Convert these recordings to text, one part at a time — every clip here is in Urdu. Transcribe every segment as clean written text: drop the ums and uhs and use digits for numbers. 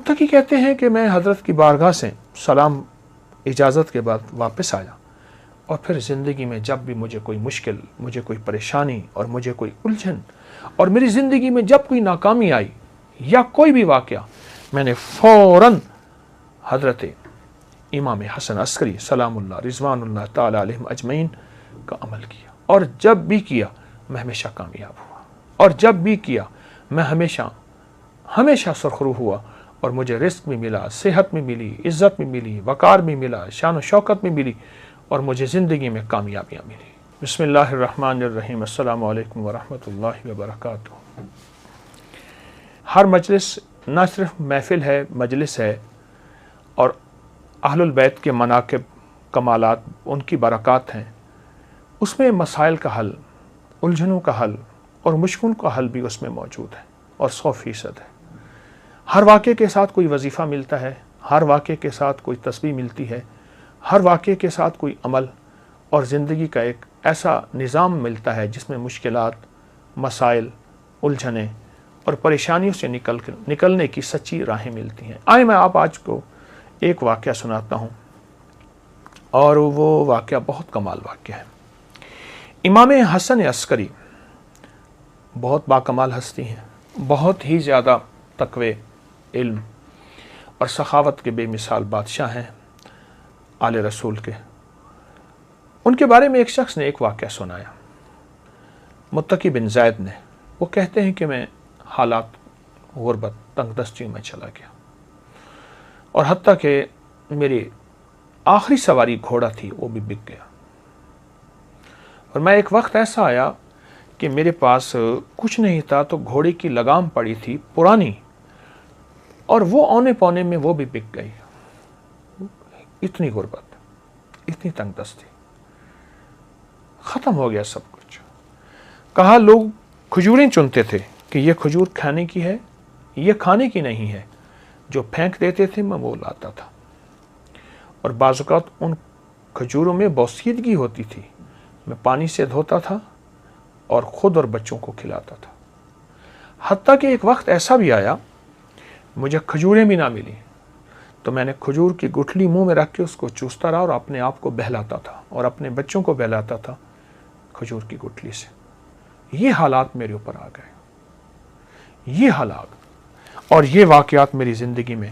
متقی کہتے ہیں کہ میں حضرت کی بارگاہ سے سلام اجازت کے بعد واپس آیا، اور پھر زندگی میں جب بھی مجھے کوئی مشکل، مجھے کوئی پریشانی اور مجھے کوئی الجھن، اور میری زندگی میں جب کوئی ناکامی آئی یا کوئی بھی واقعہ، میں نے فوراً حضرت امام حسن عسکری سلام اللہ رضوان اللہ تعالی علیہم اجمعین کا عمل کیا، اور جب بھی کیا میں ہمیشہ کامیاب ہوا، اور جب بھی کیا میں ہمیشہ سرخرو ہوا، اور مجھے رزق بھی ملا، صحت بھی ملی، عزت بھی ملی، وقار بھی ملا، شان و شوکت بھی ملی، اور مجھے زندگی میں کامیابیاں ملی۔ بسم اللہ الرحمن الرحیم۔ السلام علیکم ورحمۃ اللہ وبرکاتہ۔ ہر مجلس نہ صرف محفل ہے، مجلس ہے، اور اہل البیت کے مناقب، کمالات، ان کی برکات ہیں، اس میں مسائل کا حل، الجھنوں کا حل اور مشکلوں کا حل بھی اس میں موجود ہے، اور 100% ہے۔ ہر واقعے کے ساتھ کوئی وظیفہ ملتا ہے، ہر واقعے کے ساتھ کوئی تسبیح ملتی ہے، ہر واقعے کے ساتھ کوئی عمل اور زندگی کا ایک ایسا نظام ملتا ہے جس میں مشکلات، مسائل، الجھنیں اور پریشانیوں سے نکلنے کی سچی راہیں ملتی ہیں۔ آئے میں آپ آج کو ایک واقعہ سناتا ہوں، اور وہ واقعہ بہت کمال واقعہ ہے۔ امام حسن عسکری بہت باکمال ہستی ہیں، بہت ہی زیادہ تقوی، علم اور سخاوت کے بے مثال بادشاہ ہیں، آل رسول کے۔ ان کے بارے میں ایک شخص نے ایک واقعہ سنایا، متقی بن زید نے۔ وہ کہتے ہیں کہ میں حالات غربت، تنگ دستیوں میں چلا گیا، اور حتیٰ کہ میری آخری سواری گھوڑا تھی وہ بھی بک گیا، اور میں ایک وقت ایسا آیا کہ میرے پاس کچھ نہیں تھا، تو گھوڑے کی لگام پڑی تھی پرانی، اور وہ اونے پونے میں وہ بھی بک گئی۔ اتنی غربت، اتنی تنگ دستی، ختم ہو گیا سب کچھ۔ کہا لوگ کھجوریں چنتے تھے کہ یہ کھجور کھانے کی ہے، یہ کھانے کی نہیں ہے، جو پھینک دیتے تھے میں وہ لاتا تھا، اور بعض اوقات ان کھجوروں میں بوسیدگی ہوتی تھی، میں پانی سے دھوتا تھا اور خود اور بچوں کو کھلاتا تھا۔ حتیٰ کہ ایک وقت ایسا بھی آیا مجھے کھجوریں بھی نہ ملی، تو میں نے کھجور کی گٹھلی منہ میں رکھ کے اس کو چوستا رہا اور اپنے آپ کو بہلاتا تھا اور اپنے بچوں کو بہلاتا تھا کھجور کی گٹھلی سے۔ یہ حالات میرے اوپر آ گئے، یہ حالات اور یہ واقعات میری زندگی میں،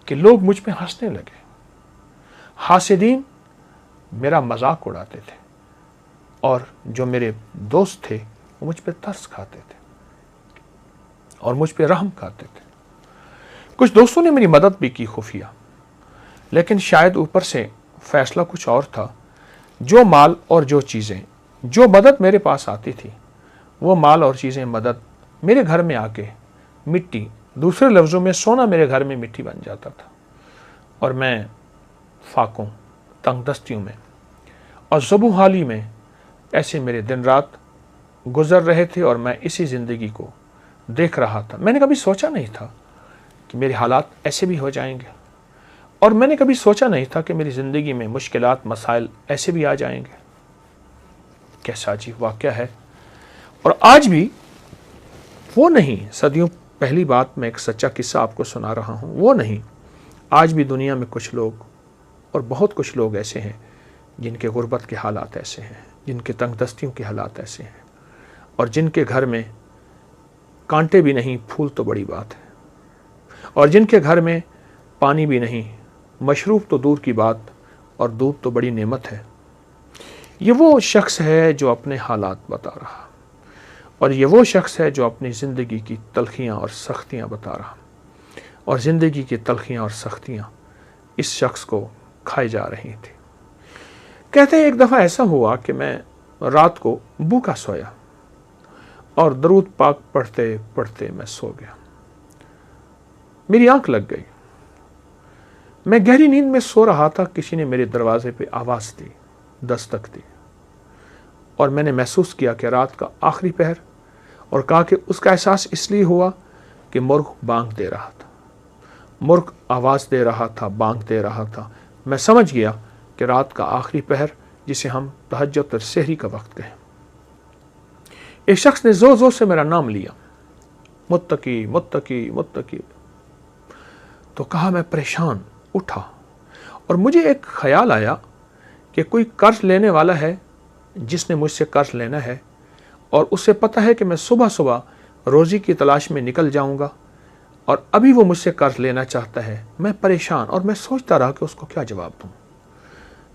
کہ لوگ مجھ پہ ہنسنے لگے، حاسدین میرا مذاق اڑاتے تھے، اور جو میرے دوست تھے وہ مجھ پہ ترس کھاتے تھے اور مجھ پہ رحم کھاتے تھے۔ کچھ دوستوں نے میری مدد بھی کی خفیہ، لیکن شاید اوپر سے فیصلہ کچھ اور تھا۔ جو مال اور جو چیزیں، جو مدد میرے پاس آتی تھی، وہ مال اور چیزیں، مدد میرے گھر میں آ کے مٹی، دوسرے لفظوں میں سونا میرے گھر میں مٹی بن جاتا تھا، اور میں فاقوں، تنگ دستیوں میں اور زبوں حالی میں ایسے میرے دن رات گزر رہے تھے، اور میں اسی زندگی کو دیکھ رہا تھا۔ میں نے کبھی سوچا نہیں تھا کہ میرے حالات ایسے بھی ہو جائیں گے، اور میں نے کبھی سوچا نہیں تھا کہ میری زندگی میں مشکلات، مسائل ایسے بھی آ جائیں گے۔ کیسا عجیب واقعہ ہے۔ اور آج بھی وہ نہیں، صدیوں پہلی بات میں ایک سچا قصہ آپ کو سنا رہا ہوں، وہ نہیں، آج بھی دنیا میں کچھ لوگ، اور بہت کچھ لوگ ایسے ہیں جن کے غربت کے حالات ایسے ہیں، جن کے تنگ دستیوں کے حالات ایسے ہیں، اور جن کے گھر میں کانٹے بھی نہیں، پھول تو بڑی بات ہے، اور جن کے گھر میں پانی بھی نہیں، مشروب تو دور کی بات، اور دودھ تو بڑی نعمت ہے۔ یہ وہ شخص ہے جو اپنے حالات بتا رہا، اور یہ وہ شخص ہے جو اپنی زندگی کی تلخیاں اور سختیاں بتا رہا، اور زندگی کی تلخیاں اور سختیاں اس شخص کو کھائی جا رہی تھی۔ کہتے ہیں ایک دفعہ ایسا ہوا کہ میں رات کو بھوکا سویا، اور درود پاک پڑھتے پڑھتے میں سو گیا۔ میری آنکھ لگ گئی، میں گہری نیند میں سو رہا تھا، کسی نے میرے دروازے پہ آواز دی، دستک دی، اور میں نے محسوس کیا کہ رات کا آخری پہر، اور کہا کہ اس کا احساس اس لیے ہوا کہ مرغ بانگ دے رہا تھا، مرغ آواز دے رہا تھا، بانگ دے رہا تھا۔ میں سمجھ گیا کہ رات کا آخری پہر، جسے ہم تہجد اور سحری کا وقت کہیں۔ ایک شخص نے زور زور سے میرا نام لیا، متقی متقی متقی۔ تو کہا میں پریشان اٹھا اور مجھے ایک خیال آیا کہ کوئی قرض لینے والا ہے جس نے مجھ سے قرض لینا ہے اور اسے پتہ ہے کہ میں صبح صبح روزی کی تلاش میں نکل جاؤں گا اور ابھی وہ مجھ سے قرض لینا چاہتا ہے. میں پریشان اور میں سوچتا رہا کہ اس کو کیا جواب دوں.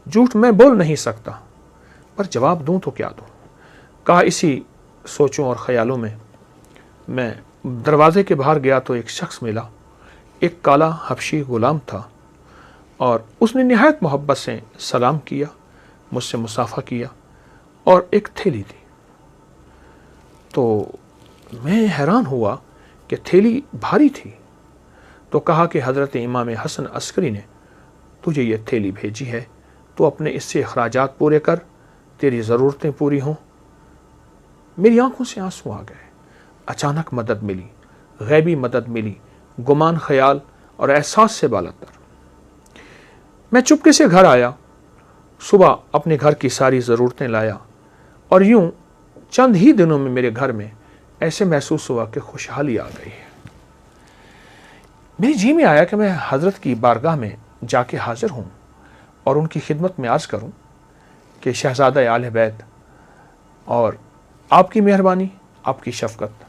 جھوٹ میں بول نہیں سکتا پر جواب دوں تو کیا دوں. کہا اسی سوچوں اور خیالوں میں دروازے کے باہر گیا تو ایک شخص ملا. ایک کالا حبشی غلام تھا اور اس نے نہایت محبت سے سلام کیا, مجھ سے مصافحہ کیا اور ایک تھیلی دی. تو میں حیران ہوا کہ تھیلی بھاری تھی. تو کہا کہ حضرت امام حسن عسکری نے تجھے یہ تھیلی بھیجی ہے, تو اپنے اس سے اخراجات پورے کر, تیری ضرورتیں پوری ہوں. میری آنکھوں سے آنسو آ گئے. اچانک مدد ملی, غیبی مدد ملی, گمان خیال اور احساس سے بالاتر. میں چپکے سے گھر آیا, صبح اپنے گھر کی ساری ضرورتیں لایا اور یوں چند ہی دنوں میں میرے گھر میں ایسے محسوس ہوا کہ خوشحالی آ گئی ہے. میری جی میں آیا کہ میں حضرت کی بارگاہ میں جا کے حاضر ہوں اور ان کی خدمت میں عرض کروں کہ شہزادہ آل بیت اور آپ کی مہربانی, آپ کی شفقت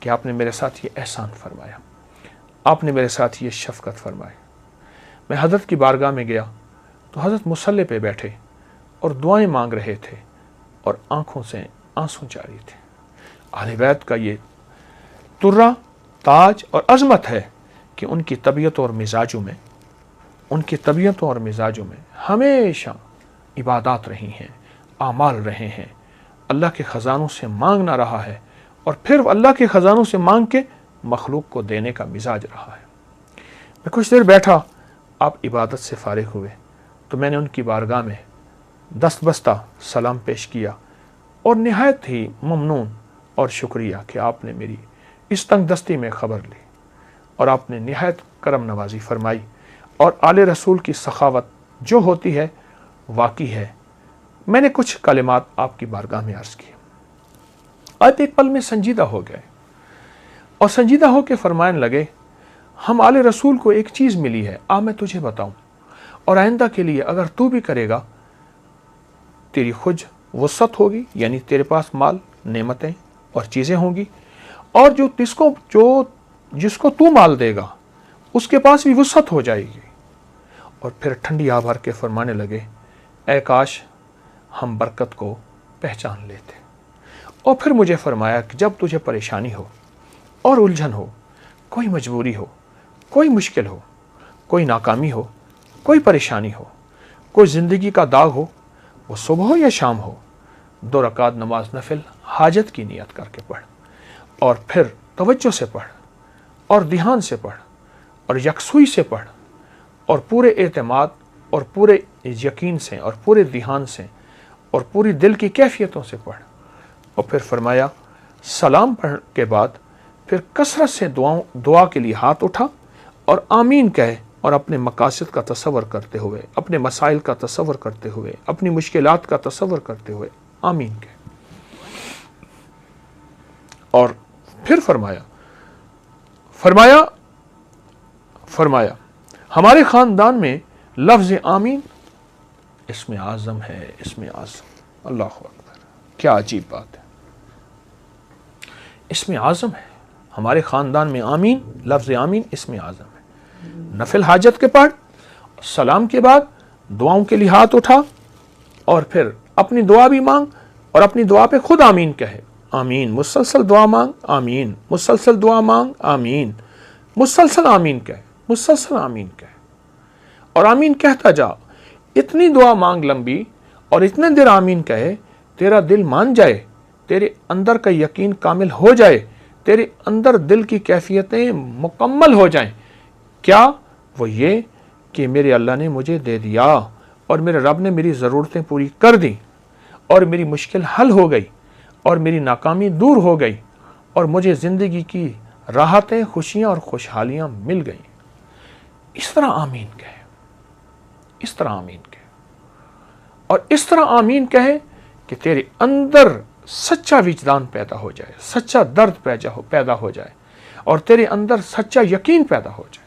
کہ آپ نے میرے ساتھ یہ احسان فرمایا, آپ نے میرے ساتھ یہ شفقت فرمائی. میں حضرت کی بارگاہ میں گیا تو حضرت مصلی پہ بیٹھے اور دعائیں مانگ رہے تھے اور آنکھوں سے آنسو جاری تھے. اہل بیت کا یہ ترہ, تاج اور عظمت ہے کہ ان کی طبیعتوں اور مزاجوں میں ہمیشہ عبادات رہی ہیں, اعمال رہے ہیں, اللہ کے خزانوں سے مانگنا رہا ہے اور پھر اللہ کے خزانوں سے مانگ کے مخلوق کو دینے کا مزاج رہا ہے. میں کچھ دیر بیٹھا, آپ عبادت سے فارغ ہوئے تو میں نے ان کی بارگاہ میں دست بستہ سلام پیش کیا اور نہایت ہی ممنون اور شکریہ کہ آپ نے میری اس تنگ دستی میں خبر لی اور آپ نے نہایت کرم نوازی فرمائی اور آل رسول کی سخاوت جو ہوتی ہے واقعی ہے. میں نے کچھ کلمات آپ کی بارگاہ میں عرض کیے. آپ ایک پل میں سنجیدہ ہو گئے اور سنجیدہ ہو کے فرمانے لگے, ہم آل رسول کو ایک چیز ملی ہے, میں تجھے بتاؤں, اور آئندہ کے لیے اگر تو بھی کرے گا تیری خود وسعت ہوگی, یعنی تیرے پاس مال, نعمتیں اور چیزیں ہوں گی, اور جس کو تو مال دے گا اس کے پاس بھی وسعت ہو جائے گی. اور پھر ٹھنڈی آہ بھر کے فرمانے لگے, اے کاش ہم برکت کو پہچان لیتے. اور پھر مجھے فرمایا کہ جب تجھے پریشانی ہو اور الجھن ہو, کوئی مجبوری ہو, کوئی مشکل ہو, کوئی ناکامی ہو, کوئی پریشانی ہو, کوئی زندگی کا داغ ہو, وہ صبح ہو یا شام ہو, 2 رکعت نماز نفل حاجت کی نیت کر کے پڑھ اور پھر توجہ سے پڑھ اور دھیان سے پڑھ اور یکسوئی سے پڑھ اور پورے اعتماد اور پورے یقین سے اور پورے دھیان سے اور پوری دل کی کیفیتوں سے پڑھ. اور پھر فرمایا سلام پڑھ کے بعد پھر کثرت سے دعا کے لیے ہاتھ اٹھا اور آمین کہے اور اپنے مقاصد کا تصور کرتے ہوئے, اپنے مسائل کا تصور کرتے ہوئے, اپنی مشکلات کا تصور کرتے ہوئے آمین کہے. اور پھر فرمایا ہمارے خاندان میں لفظ آمین اسم اعظم ہے, اسم اعظم. اللہ اکبر, کیا عجیب بات ہے. اسم اعظم ہے ہمارے خاندان میں, آمین, لفظ آمین اسم اعظم ہے. نفل حاجت کے پڑھ, سلام کے بعد دعاؤں کے لیے ہاتھ اٹھا اور پھر اپنی دعا بھی مانگ اور اپنی دعا پہ خود آمین کہے. آمین, مسلسل دعا مانگ, آمین, مسلسل دعا مانگ, آمین, مسلسل آمین کہے, مسلسل آمین کہے اور آمین کہتا جا. اتنی دعا مانگ لمبی اور اتنے دیر آمین کہے, تیرا دل مان جائے, تیرے اندر کا یقین کامل ہو جائے, تیرے اندر دل کی کیفیتیں مکمل ہو جائیں. کیا؟ وہ یہ کہ میرے اللہ نے مجھے دے دیا اور میرے رب نے میری ضرورتیں پوری کر دیں اور میری مشکل حل ہو گئی اور میری ناکامی دور ہو گئی اور مجھے زندگی کی راحتیں, خوشیاں اور خوشحالیاں مل گئیں. اس طرح آمین کہے, اس طرح آمین کہے اور اس طرح آمین کہے کہ تیرے اندر سچا وجدان پیدا ہو جائے, سچا درد پیدا ہو جائے اور تیرے اندر سچا یقین پیدا ہو جائے.